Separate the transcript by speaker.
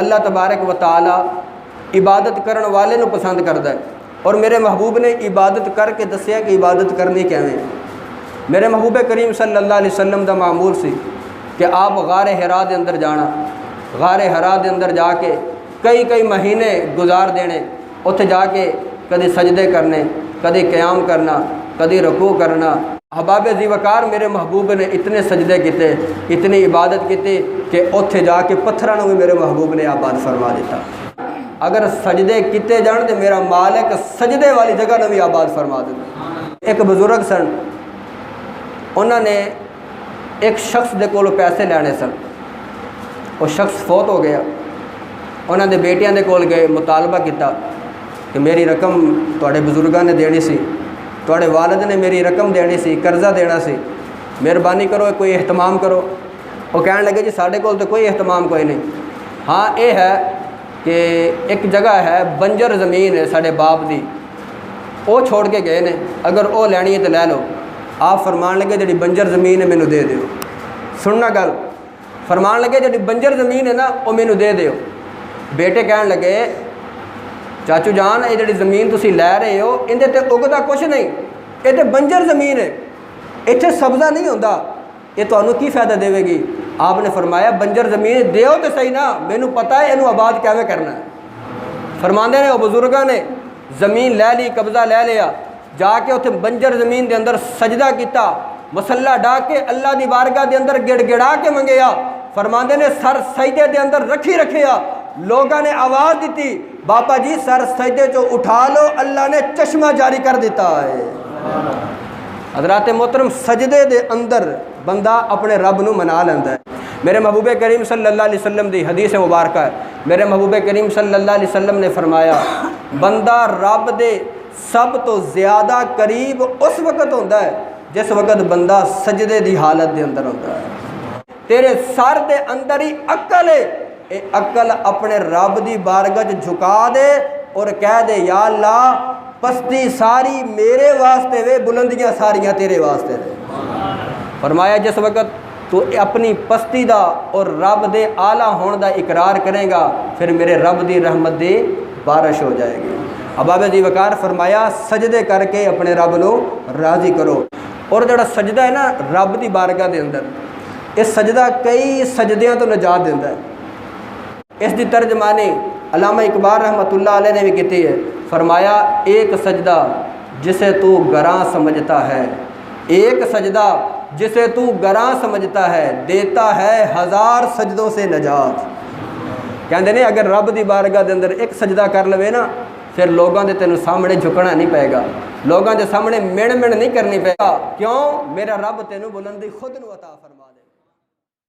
Speaker 1: अल्लाह तबारक व तआला इबादत करने वाले नूं पसंद करता है। और मेरे महबूब ने इबादत करके दसिया कि इबादत करनी किवें। मेरे महबूब करीम सल्लल्लाहु अलैहि वसल्लम का मामूल सी कि आप गारे हिरा के अंदर जाना, गारे हिरा के अंदर जाके कई महीने गुजार देने, उत्थे जाके कभी सजदे करने, कभी क़याम करना, कभी रुकू करना। अहबाब ज़ीवकार मेरे महबूब ने इतने सजदे किते, इतनी इबादत की कि उत्थे जाके पत्थरों को भी मेरे महबूब ने आबाद फरमा दिता। अगर सजदे किते जान तो मेरा मालिक सजदे वाली जगह ने भी आबाद फरमा देता। एक बुजुर्ग सन, उन्होंने एक शख्स के कोलों पैसे लेने सन, वो शख्स फौत हो गया। उन्होंने बेटियां दे कोल गए, मुतालबा किया कि मेरी रकम तुहाडे बुजुर्गों ने देनी सी, तुहाडे वालिद ने मेरी रकम देनी सी, कर्जा देना सी, मेहरबानी करो कोई एहतमाम करो। वो कहने लगे जी साढ़े कोल तो कोई एहतमाम कोई नहीं। हाँ ये है कि एक जगह है बंजर ज़मीन है साढ़े बाप की, वो छोड़ के गए ने, अगर वो लैनी है तो लै लो। आप फरमान लगे जी बंजर ज़मीन है मैनू दे दिओ। सुनना गल, फरमान लगे जी बंजर ज़मीन है ना वो मैनू दे दिओ। बेटे कहन लगे चाचू जान ये जी ज़मीन तुसी लै रहे हो इहदे ते उगदा कुछ नहीं, ये तो बंजर ज़मीन है, इत्थे सब्ज़ा नहीं होंदा, ये तुहानू की फ़ायदा देवेगी। आपने फरमाया बंजर ज़मीन दिओ तो सही ना, मैनू पता है इनू आबाद कैवे करना है। फरमाते ने वो बुजुर्गों ने ज़मीन लै ली, कब्ज़ा लै लिया, जाके उत्थे बंजर ज़मीन के अंदर सजदा किया, मसला डा के अल्लाह की बारगाह के अंदर गिड़गिड़ा के मंगेया। फरमाते ने सर सजदे के अंदर रखिया, लोगों ने आवाज़ दी बाबा जी सर सजदे चो उठा लो, अल्लाह ने चश्मा जारी कर दिता है। हज़रात मोहतरम सजदे के अंदर बंदा अपने रब नूं मना लैंदा है। मेरे महबूब करीम सल्लल्लाहु अलैहि वसल्लम की हदीस मुबारक है, मेरे महबूब करीम सल्लल्लाहु अलैहि वसल्लम ने फरमाया बंदा रब दे सब तो ज़्यादा करीब उस वक्त होता है जिस वक्त बंदा सजदे की हालत के अंदर होता है। तेरे सर के अंदर ही अक्ल है, ये अक्ल अपने रब की बारगाह झुका दे और कह दे या अल्लाह पस्ती सारी मेरे वास्ते वे, बुलंदियां सारियां तेरे वास्ते वे। फरमाया जिस वक्त तू अपनी पस्ती का और रब दे आला होने का इकरार करेगा फिर मेरे रब की रहमत की बारिश हो जाएगी। अहबाब ज़ीवकार फरमाया सजदे करके अपने रब को राज़ी करो। और जो सजदा है ना रब की बारगाह के अंदर, ये सजदा कई सजदियां तो निजात देता है। इसकी तर्जमानी अल्लामा इकबाल रहमतुल्लाह अलैह ने भी की है। फरमाया एक सजदा जिसे तू गरां समझता है, एक सजदा जिसे तू गरां समझता है देता है 1000 सजदों से नजात। कहते ने अगर रब की बारगाह के अंदर एक सजदा कर लवे ना फिर लोगों के तेन सामने झुकना नहीं पेगा, लोगों के सामने मिण नहीं करनी पेगा। क्यों? मेरा रब तेनों बुलंदी खुद नूं अता फरमा दे।